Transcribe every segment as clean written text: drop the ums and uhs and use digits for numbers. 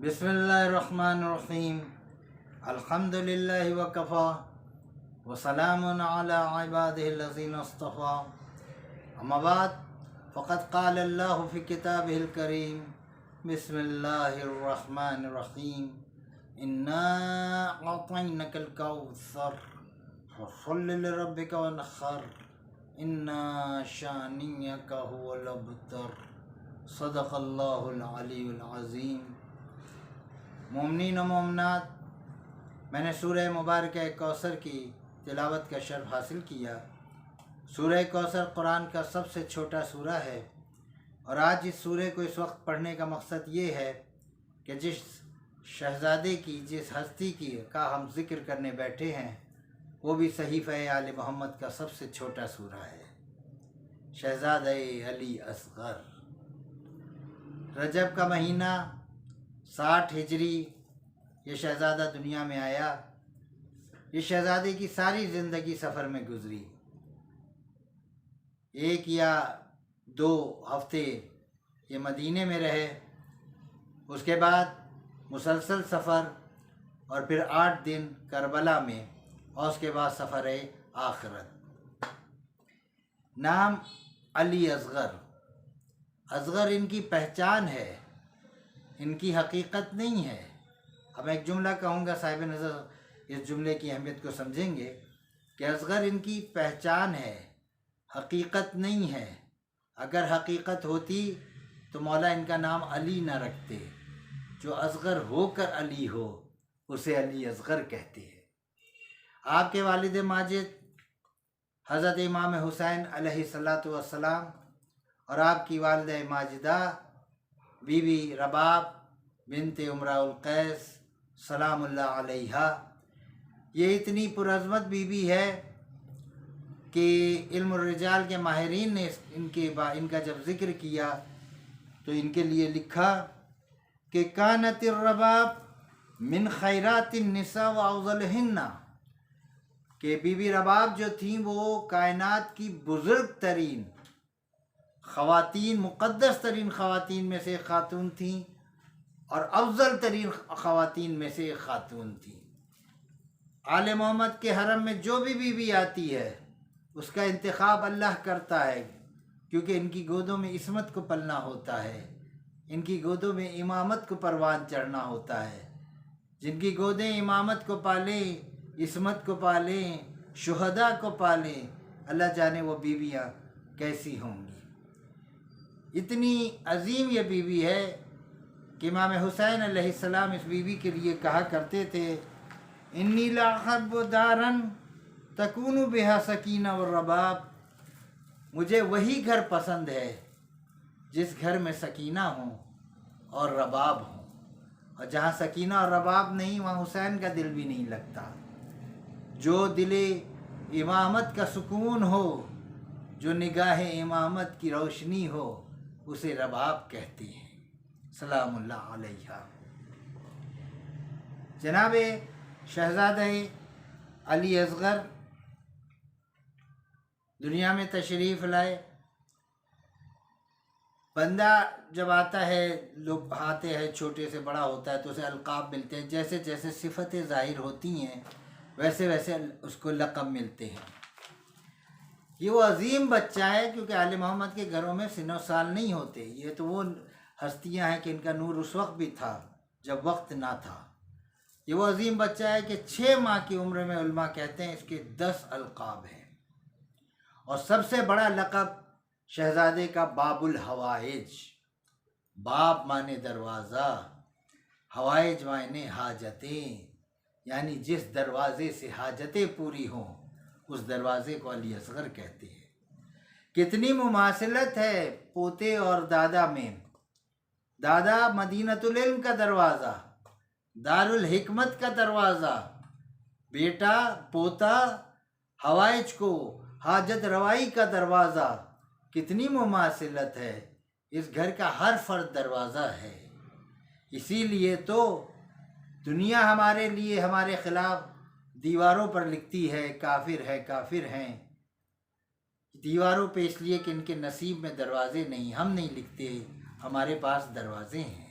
بسم اللہ الرحمن الرحیم الحمد للہ وکفا وسلام علی عبادہ الذین اصطفیٰ اما بعد فقد قال اللہ فی کتابہ الکریم بسم اللہ الرحمن الرحیم انا اعطینک الکوثر فصل لربک وانحر انا شانئک هو الابتر صدق اللہ العلی العظیم۔ مومنین و مومنات، میں نے سورہ مبارکہ کوثر کی تلاوت کا شرف حاصل کیا۔ سورہ کوثر قرآن کا سب سے چھوٹا سورہ ہے، اور آج اس سورہ کو اس وقت پڑھنے کا مقصد یہ ہے کہ جس شہزادے کی، جس ہستی کی کا ہم ذکر کرنے بیٹھے ہیں، وہ بھی صحیفہ آل محمد کا سب سے چھوٹا سورہ ہے، شہزادہ علی اصغر۔ رجب کا مہینہ 60 ہجری یہ شہزادہ دنیا میں آیا۔ یہ شہزادے کی ساری زندگی سفر میں گزری۔ 1 یا 2 ہفتے یہ مدینے میں رہے، اس کے بعد مسلسل سفر، اور پھر 8 دن کربلا میں، اور اس کے بعد سفر آخرت۔ نام علی اصغر۔ اصغر ان کی پہچان ہے، ان کی حقیقت نہیں ہے۔ اب ایک جملہ کہوں گا، صاحب نظر اس جملے کی اہمیت کو سمجھیں گے کہ اصغر ان کی پہچان ہے، حقیقت نہیں ہے۔ اگر حقیقت ہوتی تو مولا ان کا نام علی نہ رکھتے۔ جو اصغر ہو کر علی ہو اسے علی اصغر کہتے ہیں۔ آپ کے والد ماجد حضرت امام حسین علیہ السلام اور آپ کی والدہ ماجدہ بی بی رباب بنت امراء القیس سلام اللہ علیہا، یہ اتنی پرعظمت بی بی ہے کہ علم الرجال کے ماہرین نے ان کا جب ذکر کیا تو ان کے لیے لکھا کہ کانت الرباب من خیرات النساء و افضلہن، کہ بی بی رباب جو تھیں وہ کائنات کی بزرگ ترین خواتین، مقدس ترین خواتین میں سے ایک خاتون تھیں، اور افضل ترین خواتین میں سے ایک خاتون تھیں۔ آل محمد کے حرم میں جو بھی بیوی آتی ہے اس کا انتخاب اللہ کرتا ہے، کیونکہ ان کی گودوں میں عصمت کو پلنا ہوتا ہے، ان کی گودوں میں امامت کو پروان چڑھنا ہوتا ہے۔ جن کی گودیں امامت کو پالیں، عصمت کو پالیں، شہداء کو پالیں، اللہ جانے وہ بیویاں کیسی ہوں گی۔ اتنی عظیم یہ بیوی ہے کہ امام حسین علیہ السلام اس بیوی کے لیے کہا کرتے تھے، انی لاحب دارا تکون بہا سکینہ والرباب، مجھے وہی گھر پسند ہے جس گھر میں سکینہ ہوں اور رباب ہوں، اور جہاں سکینہ اور رباب نہیں وہاں حسین کا دل بھی نہیں لگتا۔ جو دل امامت کا سکون ہو، جو نگاہ امامت کی روشنی ہو، اسے رباب کہتے ہیں، سلام اللہ علیہ۔ جناب شہزادہ علی اصغر دنیا میں تشریف لائے۔ بندہ جب آتا ہے، لوگ آتے ہیں، چھوٹے سے بڑا ہوتا ہے تو اسے القاب ملتے ہیں، جیسے جیسے صفتیں ظاہر ہوتی ہیں ویسے ویسے اس کو لقب ملتے ہیں۔ یہ وہ عظیم بچہ ہے، کیونکہ آل محمد کے گھروں میں سن و سال نہیں ہوتے۔ یہ تو وہ ہستیاں ہیں کہ ان کا نور اس وقت بھی تھا جب وقت نہ تھا۔ یہ وہ عظیم بچہ ہے کہ 6 ماہ کی عمر میں علماء کہتے ہیں اس کے 10 القاب ہیں، اور سب سے بڑا لقب شہزادے کا باب الحوائج۔ باب مانے دروازہ، حوائج مانے حاجتیں، یعنی جس دروازے سے حاجتیں پوری ہوں اس دروازے کو علی اصغر کہتے ہیں۔ کتنی مماثلت ہے پوتے اور دادا میں۔ دادا مدینۃ العلم کا دروازہ، دارالحکمت کا دروازہ، بیٹا پوتا حوائج کو حاجت روائی کا دروازہ۔ کتنی مماثلت ہے، اس گھر کا ہر فرد دروازہ ہے۔ اسی لیے تو دنیا ہمارے لیے، ہمارے خلاف دیواروں پر لکھتی ہے کافر ہے، کافر ہیں، دیواروں پہ، اس لیے کہ ان کے نصیب میں دروازے نہیں۔ ہم نہیں لکھتے، ہمارے پاس دروازے ہیں۔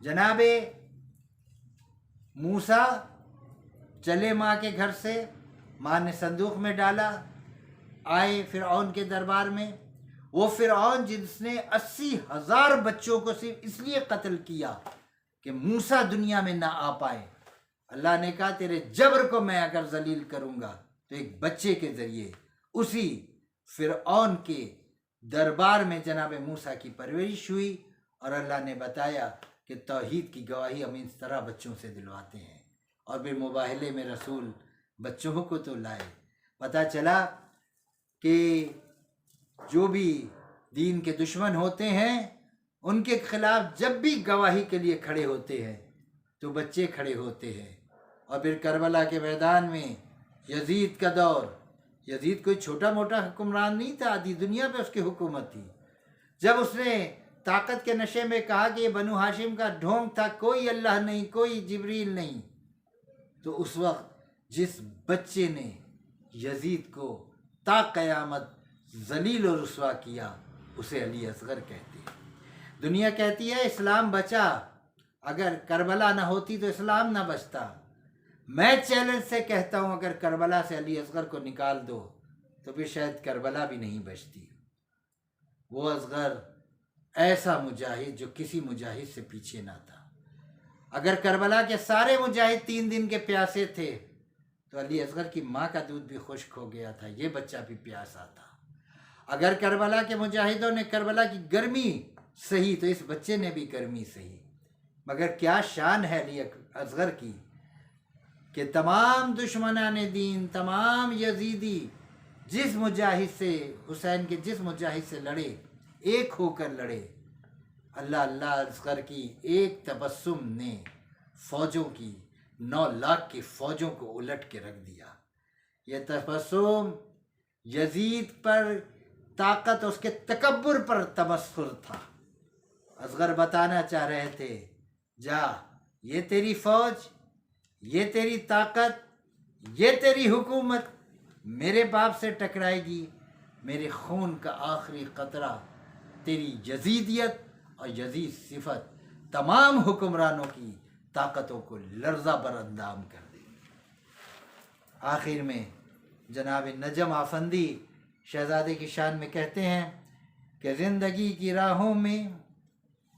جناب موسیٰ چلے ماں کے گھر سے، ماں نے صندوق میں ڈالا، آئے فرعون کے دربار میں. وہ فرعون جس نے 80,000 بچوں کو صرف اس لیے قتل کیا کہ موسیٰ دنیا میں نہ آ پائے. اللہ نے کہا تیرے جبر کو میں اگر ذلیل کروں گا تو ایک بچے کے ذریعے. اسی فرعون کے دربار میں جناب موسیٰ کی پرورش ہوئی، اور اللہ نے بتایا کہ توحید کی گواہی ہم اس طرح بچوں سے دلواتے ہیں. اور پھر مباہلے میں رسول بچوں کو تو لائے. پتہ چلا کہ جو بھی دین کے دشمن ہوتے ہیں ان کے خلاف جب بھی گواہی کے لیے کھڑے ہوتے ہیں تو بچے کھڑے ہوتے ہیں. اور پھر کربلا کے میدان میں یزید کا دور. یزید کوئی چھوٹا موٹا حکمران نہیں تھا، آدھی دنیا پہ اس کی حکومت تھی. جب اس نے طاقت کے نشے میں کہا کہ یہ بنو ہاشم کا ڈھونگ تھا، کوئی اللہ نہیں، کوئی جبریل نہیں، تو اس وقت جس بچے نے یزید کو تا قیامت ذلیل و رسوا کیا اسے علی اصغر کہتے ہیں. دنیا کہتی ہے اسلام بچا، اگر کربلا نہ ہوتی تو اسلام نہ بچتا. میں چیلنج سے کہتا ہوں اگر کربلا سے علی اصغر کو نکال دو تو پھر شاید کربلا بھی نہیں بچتی. وہ اصغر ایسا مجاہد جو کسی مجاہد سے پیچھے نہ تھا. اگر کربلا کے سارے مجاہد 3 دن کے پیاسے تھے تو علی اصغر کی ماں کا دودھ بھی خشک ہو گیا تھا، یہ بچہ بھی پیاسا تھا. اگر کربلا کے مجاہدوں نے کربلا کی گرمی سہی تو اس بچے نے بھی گرمی سہی. مگر کیا شان ہے علی اصغر کی کہ تمام دشمنان دین، تمام یزیدی جس مجاہد سے، حسین کے جس مجاہد سے لڑے، ایک ہو کر لڑے. اللہ اصغر کی ایک تبسم نے فوجوں کی 9 لاکھ کی فوجوں کو الٹ کے رکھ دیا. یہ تبسم یزید پر طاقت، اس کے تکبر پر تمسخر تھا. اصغر بتانا چاہ رہے تھے جا، یہ تیری فوج، یہ تیری طاقت، یہ تیری حکومت میرے باپ سے ٹکرائے گی، میرے خون کا آخری قطرہ تیری یزیدیت اور یزید صفت تمام حکمرانوں کی طاقتوں کو لرزہ بر اندام کر دے گی. آخر میں جناب نجم آفندی شہزادے کی شان میں کہتے ہیں کہ زندگی کی راہوں میں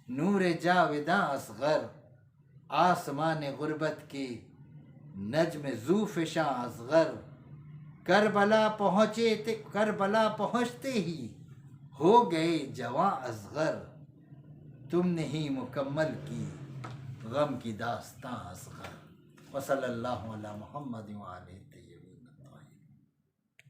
نور جاوداں اصغر، آسمان غربت کے نجم ذو فشاں اصغر. کربلا پہنچتے ہی ہو گئے جواں اصغر، تم نے ہی مکمل کی غم کی داستاں اصغر. وصلی اللہ علی محمد وآلہ